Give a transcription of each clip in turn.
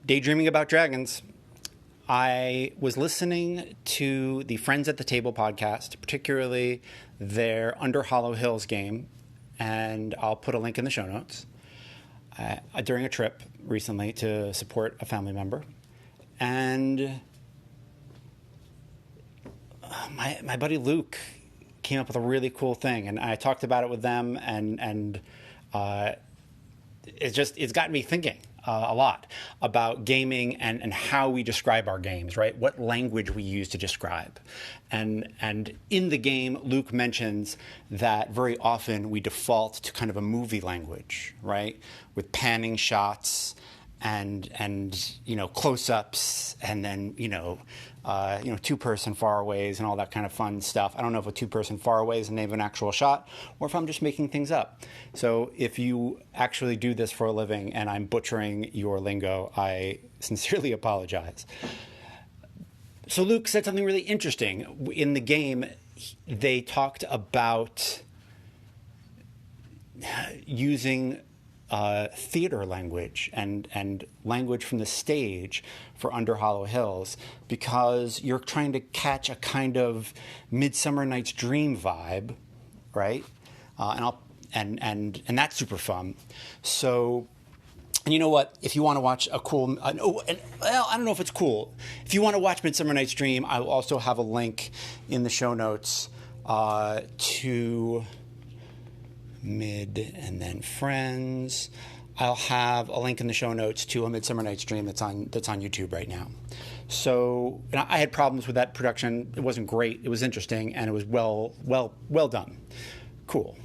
daydreaming about dragons. I was listening to the Friends at the Table podcast, particularly their Under Hollow Hills game, and I'll put a link in the show notes, during a trip recently to support a family member. And my buddy Luke came up with a really cool thing, and I talked about it with them, and it's gotten me thinking a lot about gaming and how we describe our games, right? What language we use to describe. And in the game, Luke mentions that very often we default to kind of a movie language, right? With panning shots and close-ups, and then two-person faraways and all that kind of fun stuff. I don't know if a two-person faraway is the name of an actual shot, or if I'm just making things up. So if you actually do this for a living and I'm butchering your lingo, I sincerely apologize. So Luke said something really interesting. In the game, they talked about using theater language and language from the stage for Under Hollow Hills, because you're trying to catch a kind of Midsummer Night's Dream vibe, right? And that's super fun. So, and you know what? If you want to watch a cool, I don't know if it's cool. If you want to watch Midsummer Night's Dream, I will also have a link in the show notes to Mid and then Friends. I'll have a link in the show notes to A Midsummer Night's Dream that's on YouTube right now. So, and I had problems with that production. It wasn't great. It was interesting, and it was well done. Cool.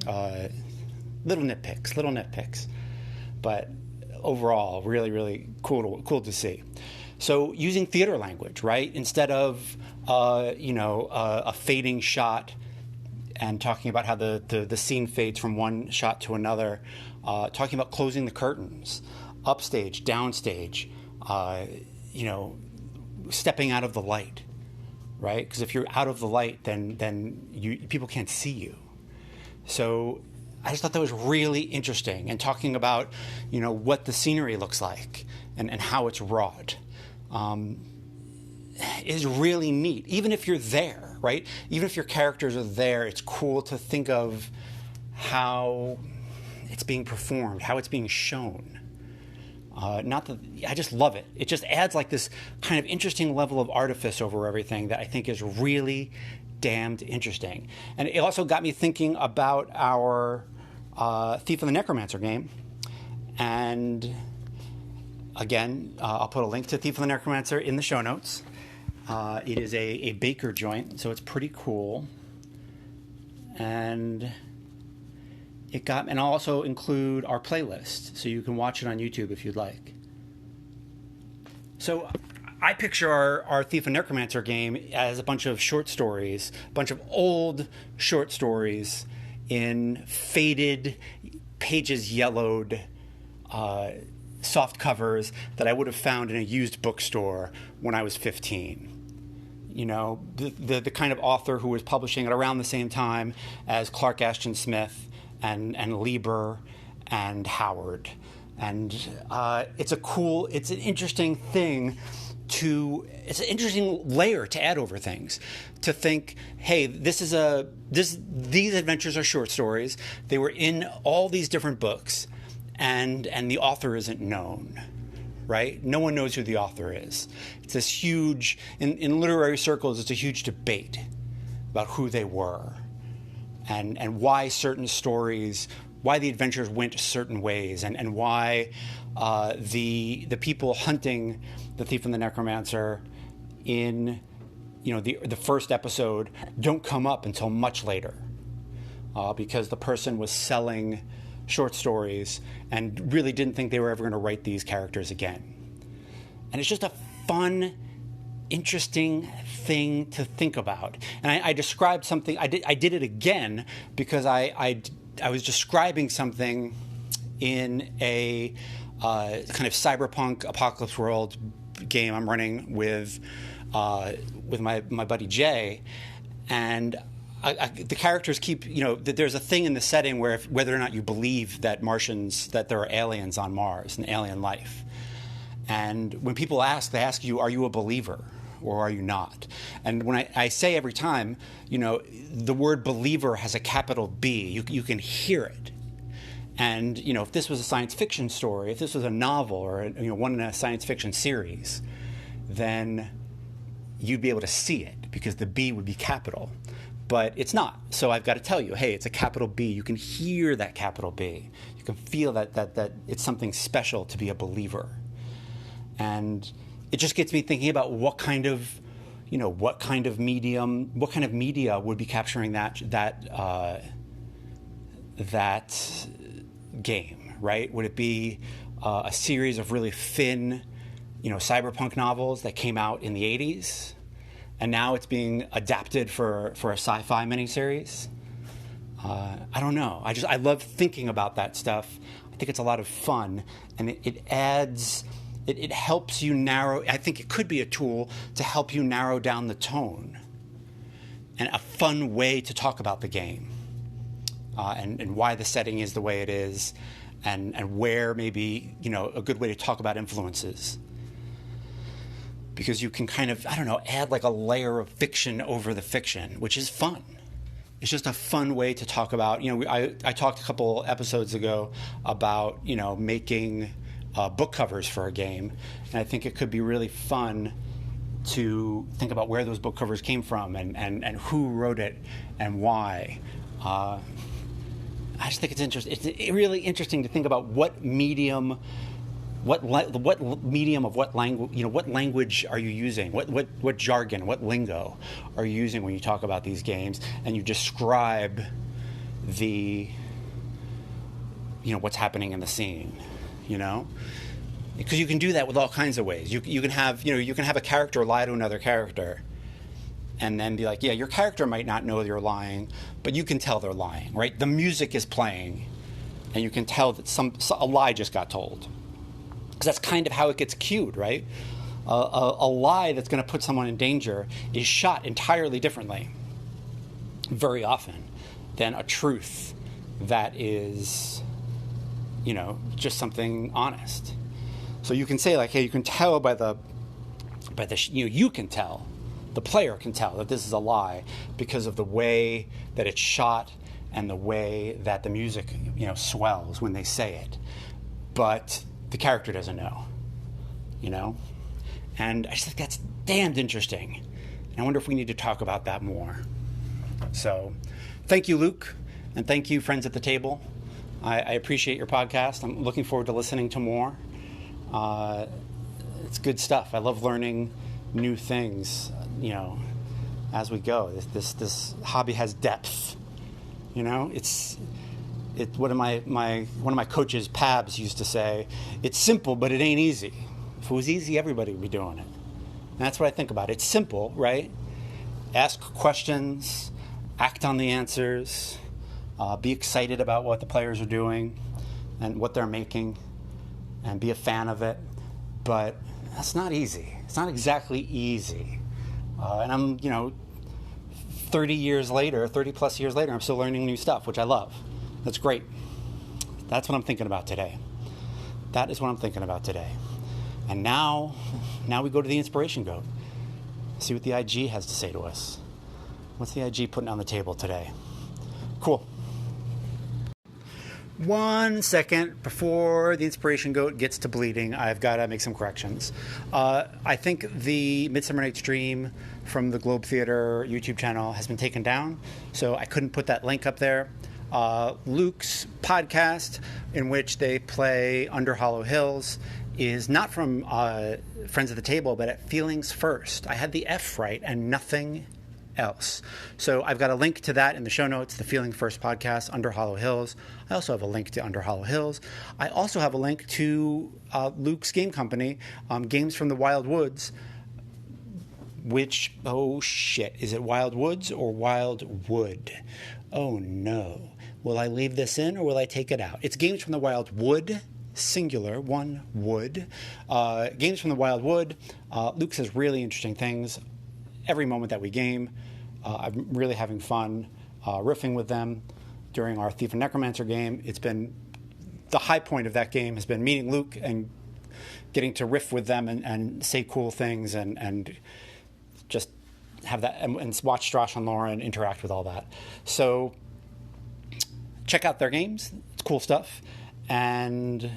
Little nitpicks, but overall, really, really cool to see. So, using theater language, right, instead of a fading shot, and talking about how the scene fades from one shot to another, talking about closing the curtains, upstage, downstage, stepping out of the light, right? Because if you're out of the light, then people can't see you. So I just thought that was really interesting, and talking about what the scenery looks like and how it's wrought is really neat. Even if you're there, right? Even if your characters are there, it's cool to think of how it's being performed, how it's being shown. I just love it. It just adds like this kind of interesting level of artifice over everything that I think is really damned interesting. And it also got me thinking about our Thief of the Necromancer game. And again, I'll put a link to Thief of the Necromancer in the show notes. It is a baker joint, so it's pretty cool. And I'll also include our playlist, so you can watch it on YouTube if you'd like. So I picture our Thief and Necromancer game as a bunch of short stories, a bunch of old short stories in faded, pages yellowed, soft covers that I would have found in a used bookstore when I was 15. The kind of author who was publishing it around the same time as Clark Ashton Smith and Lieber and Howard. And it's an interesting thing it's an interesting layer to add over things, to think, hey, these adventures are short stories. They were in all these different books, and the author isn't known, right? No one knows who the author is. It's this huge, in literary circles, it's a huge debate about who they were and why certain stories, why the adventures went certain ways, and why the people hunting the Thief and the Necromancer in the first episode don't come up until much later, because the person was selling short stories and really didn't think they were ever going to write these characters again. And it's just a fun, interesting thing to think about. And I described something. I did it again because I was describing something in a kind of cyberpunk apocalypse world game I'm running with my buddy Jay, and the characters keep, there's a thing in the setting where whether or not you believe that there are aliens on Mars and alien life. And when people ask, they ask you, are you a believer or are you not? And when I say every time, the word believer has a capital B. You can hear it. And, if this was a science fiction story, if this was a novel or, one in a science fiction series, then you'd be able to see it because the B would be capital. But it's not. So I've got to tell you, hey, it's a capital B. You can hear that capital B. You can feel that it's something special to be a believer. And it just gets me thinking about what kind of media would be capturing that game, right? Would it be a series of really thin, cyberpunk novels that came out in the 80s, and now it's being adapted for a sci-fi miniseries? I don't know. I love thinking about that stuff. I think it's a lot of fun, and it adds. It helps you narrow. I think it could be a tool to help you narrow down the tone, and a fun way to talk about the game. And why the setting is the way it is, and where maybe, a good way to talk about influences. Because you can kind of, add like a layer of fiction over the fiction, which is fun. It's just a fun way to talk about, I talked a couple episodes ago about, making book covers for a game. And I think it could be really fun to think about where those book covers came from and who wrote it and why. I just think it's interesting. It's really interesting to think about what medium, what medium of what language, what language are you using? What jargon, what lingo are you using when you talk about these games and you describe the, what's happening in the scene, Because you can do that with all kinds of ways. You can have, you can have a character lie to another character, and then be like, yeah, your character might not know you're lying, but you can tell they're lying, right? The music is playing, and you can tell that a lie just got told. Because that's kind of how it gets cued, right? A lie that's going to put someone in danger is shot entirely differently, very often, than a truth that is, just something honest. So you can say, like, hey, you can tell by the you can tell. The player can tell that this is a lie because of the way that it's shot and the way that the music, swells when they say it. But the character doesn't know, And I just think that's damned interesting. And I wonder if we need to talk about that more. So thank you, Luke, and thank you, friends at the table. I appreciate your podcast. I'm looking forward to listening to more. It's good stuff. I love learning new things, as we go. This hobby has depth. It's one of my coaches, Pabs, used to say, it's simple, but it ain't easy. If it was easy, everybody would be doing it. And that's what I think about. It's simple, right? Ask questions, act on the answers, be excited about what the players are doing and what they're making, and be a fan of it. But that's not easy. It's not exactly easy. And I'm, 30 plus years later, I'm still learning new stuff, which I love. That's great. That's what I'm thinking about today. That is what I'm thinking about today. And now we go to the inspiration goat. See what the IG has to say to us. What's the IG putting on the table today? Cool. 1 second before the inspiration goat gets to bleeding, I've got to make some corrections. I think the Midsummer Night's Dream from the Globe Theater YouTube channel has been taken down, so I couldn't put that link up there. Luke's podcast, in which they play Under Hollow Hills, is not from Friends at the Table, but at Feelings First. I had the F right and nothing else. So I've got a link to that in the show notes, the Feeling First podcast, Under Hollow Hills. I also have a link to Under Hollow Hills. I also have a link to Luke's game company, Games from the Wild Woods, which, oh shit, is it Wild Woods or Wild Wood? Oh no. Will I leave this in or will I take it out? It's Games from the Wild Wood, singular, one wood. Games from the Wild Wood. Luke says really interesting things every moment that we game. I'm really having fun riffing with them during our Thief and Necromancer game. It's been the high point of that game has been meeting Luke and getting to riff with them and say cool things and just have that and watch Josh and Lauren interact with all that. So check out their games. It's cool stuff. And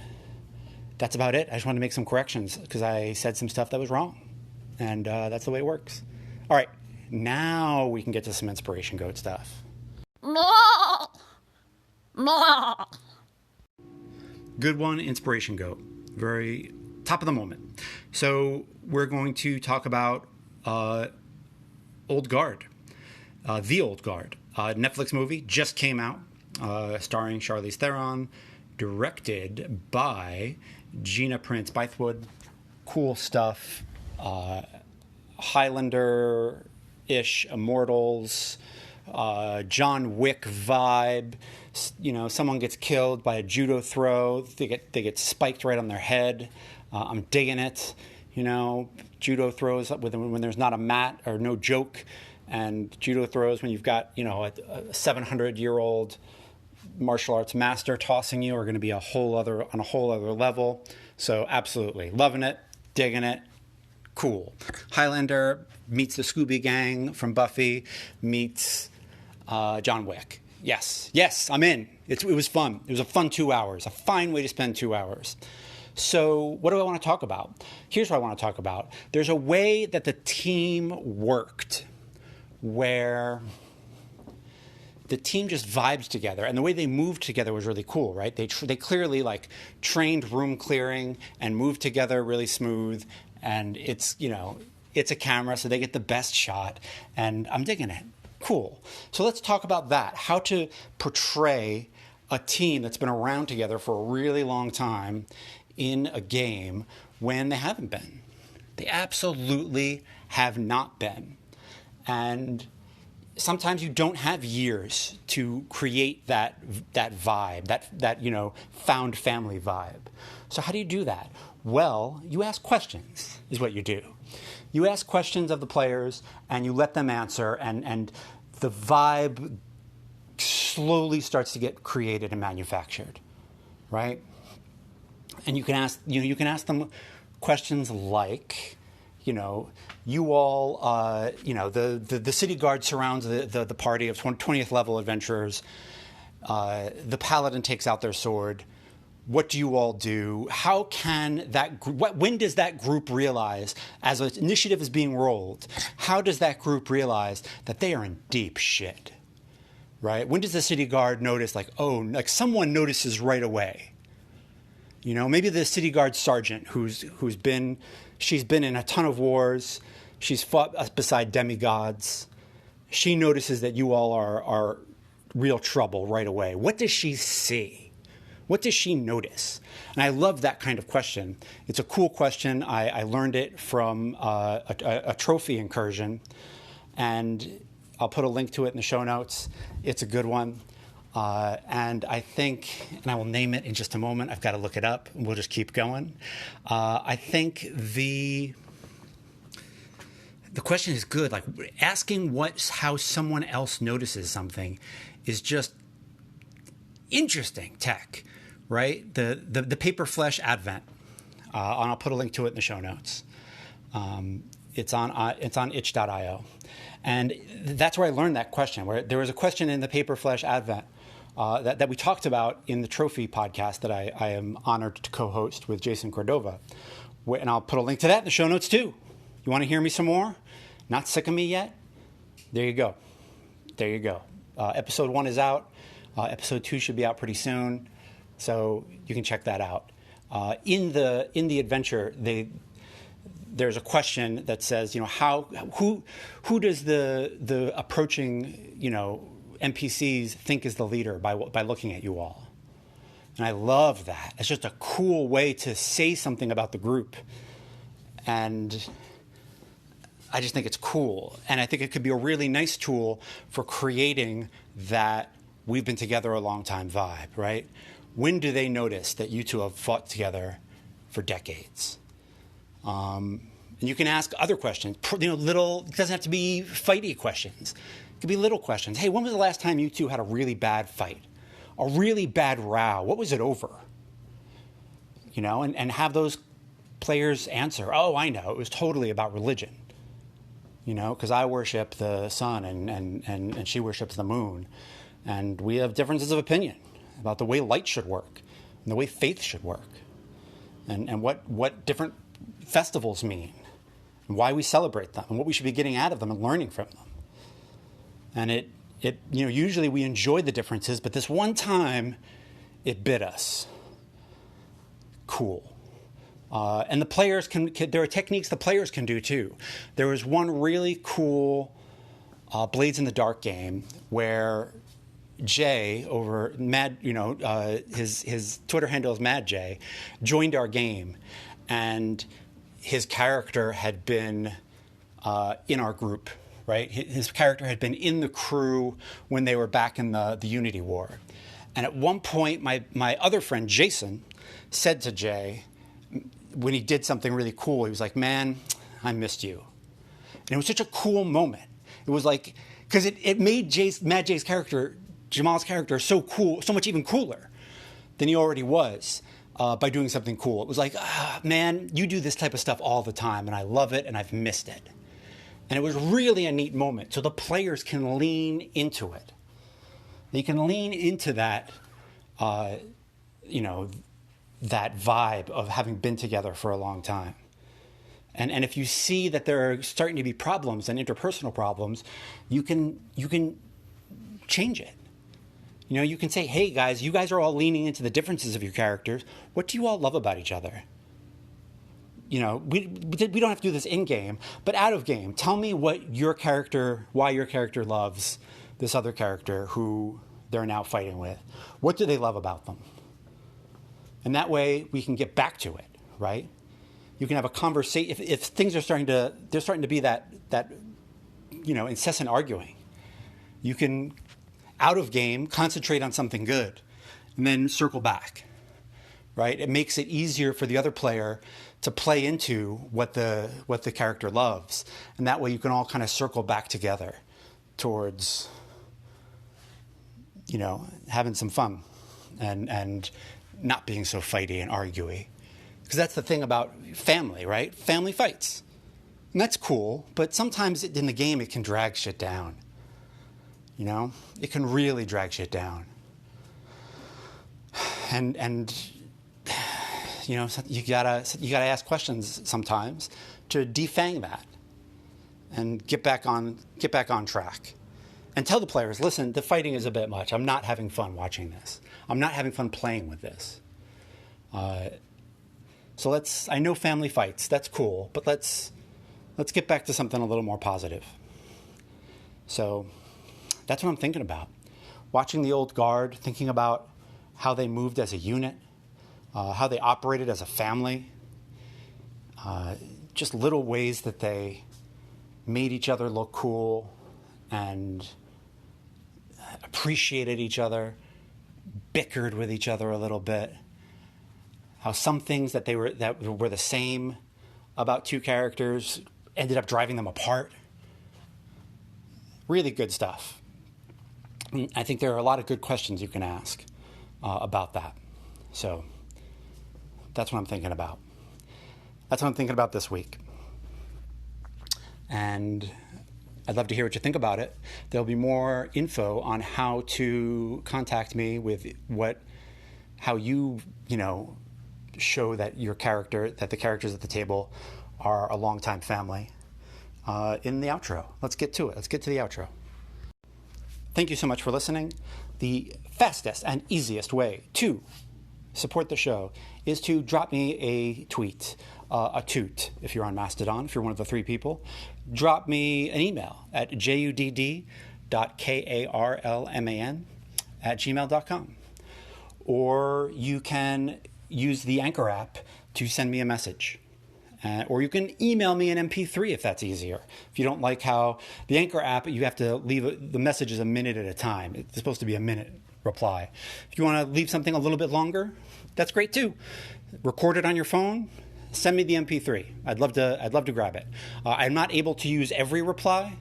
that's about it. I just wanted to make some corrections because I said some stuff that was wrong. And that's the way it works. All right. Now we can get to some Inspiration Goat stuff. Good one, Inspiration Goat. Very top of the moment. So we're going to talk about Old Guard. The Old Guard. Netflix movie just came out, starring Charlize Theron, directed by Gina Prince Bythewood. Cool stuff. Highlander-ish, Immortals, John Wick vibe. You know, someone gets killed by a judo throw. They get spiked right on their head. I'm digging it. You know, judo throws when there's not a mat or no joke, and judo throws when you've got, you know, a 700-year-old martial arts master tossing you are going to be on a whole other level. So absolutely loving it, digging it. Cool. Highlander meets the Scooby Gang from Buffy, meets John Wick. Yes, I'm in. It was fun. It was a fun 2 hours. A fine way to spend 2 hours. So what do I want to talk about? Here's what I want to talk about. There's a way that the team worked where the team just vibed together, and the way they moved together was really cool, right? They clearly like trained room clearing and moved together really smooth. And it's, you know, it's a camera, so they get the best shot, and I'm digging it. Cool. So let's talk about that. How to portray a team that's been around together for a really long time in a game when they haven't been. They absolutely have not been. And sometimes you don't have years to create that vibe, that you know, found family vibe. So how do you do that? Well, you ask questions, is what you do. You ask questions of the players, and you let them answer, and the vibe slowly starts to get created and manufactured, right? And you can ask them questions like, you know, you all, you know, the city guard surrounds the party of 20th level adventurers. The paladin takes out their sword. What do you all do? How can that when does that group realize, as an initiative is being rolled, how does that group realize that they are in deep shit, right? When does the city guard notice, like, oh, like someone notices right away? You know, maybe the city guard sergeant she's been in a ton of wars. She's fought beside demigods. She notices that you all are real trouble right away. What does she see? What does she notice? And I love that kind of question. It's a cool question. I learned it from a trophy incursion, and I'll put a link to it in the show notes. It's a good one. And I think, and I will name it in just a moment. I've got to look it up, and we'll just keep going. I think the question is good. Like asking how someone else notices something is just interesting tech, right? The Paperflesh Advent, and I'll put a link to it in the show notes. It's on itch.io, and that's where I learned that question. Where there was a question in the Paperflesh Advent that we talked about in the Trophy podcast that I am honored to co-host with Jason Cordova, and I'll put a link to that in the show notes too. You want to hear me some more? Not sick of me yet? There you go. Episode 1 is out. Episode 2 should be out pretty soon, so you can check that out. In the adventure, there's a question that says, you know, who does the approaching, you know, NPCs think is the leader by looking at you all? And I love that. It's just a cool way to say something about the group, and I just think it's cool. And I think it could be a really nice tool for creating that we've been together a long time vibe, right? When do they notice that you two have fought together for decades? And you can ask other questions, you know, it doesn't have to be fighty questions. It could be little questions. Hey, when was the last time you two had a really bad fight? A really bad row? What was it over? You know, and have those players answer, oh, I know, it was totally about religion. Because I worship the sun and she worships the moon. And we have differences of opinion about the way light should work and the way faith should work and what different festivals mean and why we celebrate them and what we should be getting out of them and learning from them. And it usually we enjoy the differences, but this one time it bit us. Cool. And the players there are techniques the players can do too. There was one really cool Blades in the Dark game where Jay over Mad, his Twitter handle is Mad Jay, joined our game, and his character had been in our group, right? His character had been in the crew when they were back in the Unity War. And at one point, my other friend, Jason, said to Jay, when he did something really cool, he was like, man, I missed you. And it was such a cool moment. It was like, because it made Mad Jay's character, Jamal's character, so cool, so much even cooler than he already was by doing something cool. It was like, man, you do this type of stuff all the time, and I love it, and I've missed it. And it was really a neat moment. So the players can lean into it. They can lean into that, that vibe of having been together for a long time. And if you see that there are starting to be problems and interpersonal problems, you can change it. You can say, hey guys, you guys are all leaning into the differences of your characters. What do you all love about each other? We don't have to do this in game, but out of game, tell me why your character loves this other character who they're now fighting with. What do they love about them? And that way we can get back to it, right? You can have a conversation. If things are starting to be that incessant arguing, you can, out of game, concentrate on something good and then circle back, right? It makes it easier for the other player to play into what the character loves. And that way you can all kind of circle back together towards, having some fun and not being so fighty and arguey. Because that's the thing about family, right? Family fights. And that's cool, but sometimes in the game it can drag shit down. It can really drag shit down. And you gotta ask questions sometimes to defang that and get back on track. And tell the players, listen, the fighting is a bit much. I'm not having fun watching this. I'm not having fun playing with this. So I know family fights, that's cool, but let's get back to something a little more positive. So that's what I'm thinking about. Watching the old guard, thinking about how they moved as a unit, how they operated as a family, just little ways that they made each other look cool and appreciated each other, bickered with each other a little bit. How some things that were the same about two characters ended up driving them apart. Really good stuff. I think there are a lot of good questions you can ask about that. So that's what I'm thinking about. That's what I'm thinking about this week. And I'd love to hear what you think about it. There'll be more info on how to contact me with how you show that the characters at the table are a longtime family in the outro. Let's get to it. Let's get to the outro. Thank you so much for listening. The fastest and easiest way to support the show is to drop me a tweet, a toot, if you're on Mastodon, if you're one of the 3 people. Drop me an email at judd.karlman@gmail.com. Or you can use the Anchor app to send me a message. Or you can email me an MP3 if that's easier. If you don't like how the Anchor app, you have to leave the messages a minute at a time. It's supposed to be a minute reply. If you want to leave something a little bit longer, that's great too. Record it on your phone. Send me the MP3. I'd love to grab it. I'm not able to use every reply,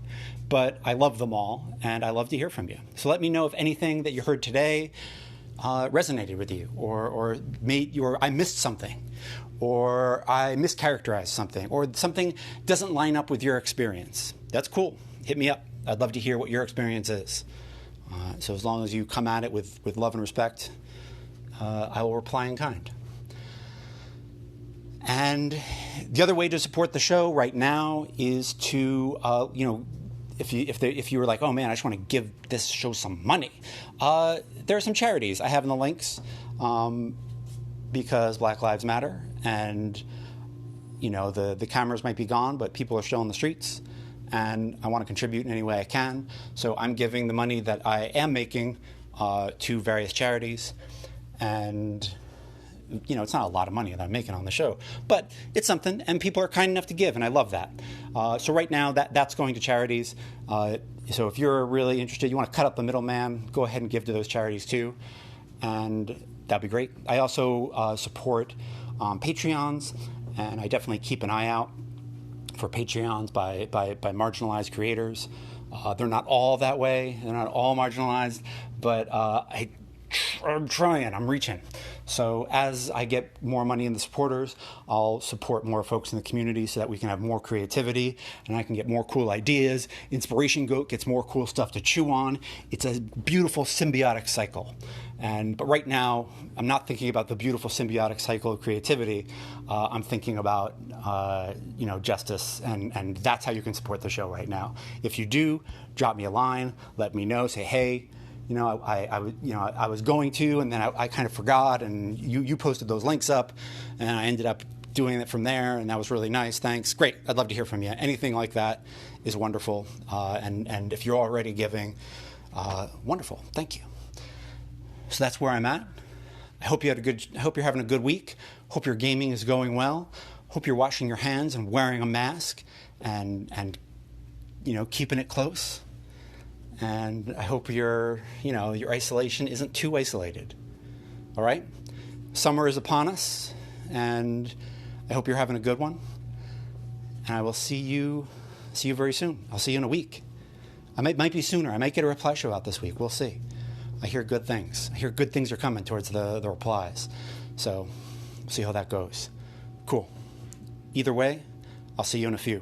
but I love them all, and I love to hear from you. So let me know if anything that you heard today resonated with you, or I missed something, or I mischaracterized something, or something doesn't line up with your experience. That's cool. Hit me up. I'd love to hear what your experience is. So as long as you come at it with love and respect, I will reply in kind. And the other way to support the show right now is to, if you were like, oh man, I just want to give this show some money, there are some charities I have in the links, because Black Lives Matter, and the cameras might be gone, but people are still in the streets, and I want to contribute in any way I can. So I'm giving the money that I am making to various charities, and it's not a lot of money that I'm making on the show, but it's something, and people are kind enough to give, and I love that. So right now, that's going to charities. So if you're really interested, you want to cut up the middleman, go ahead and give to those charities too, and that'd be great. I also support Patreons, and I definitely keep an eye out for Patreons by marginalized creators. They're not all that way. They're not all marginalized, but I'm trying. I'm reaching. So as I get more money in the supporters, I'll support more folks in the community so that we can have more creativity and I can get more cool ideas. Inspiration Goat gets more cool stuff to chew on. It's a beautiful symbiotic cycle. But right now, I'm not thinking about the beautiful symbiotic cycle of creativity. I'm thinking about justice, and that's how you can support the show right now. If you do, drop me a line, let me know, say, hey, I was going to, and then I kind of forgot, and you posted those links up, and I ended up doing it from there, and that was really nice. Thanks. Great. I'd love to hear from you. Anything like that is wonderful. And if you're already giving, wonderful. Thank you. So that's where I'm at. I hope you're having a good week. Hope your gaming is going well. Hope you're washing your hands and wearing a mask and keeping it close. And I hope your isolation isn't too isolated. All right? Summer is upon us, and I hope you're having a good one. And I will see you very soon. I'll see you in a week. I might be sooner. I might get a reply show out this week. We'll see. I hear good things. I hear good things are coming towards the replies. So we'll see how that goes. Cool. Either way, I'll see you in a few.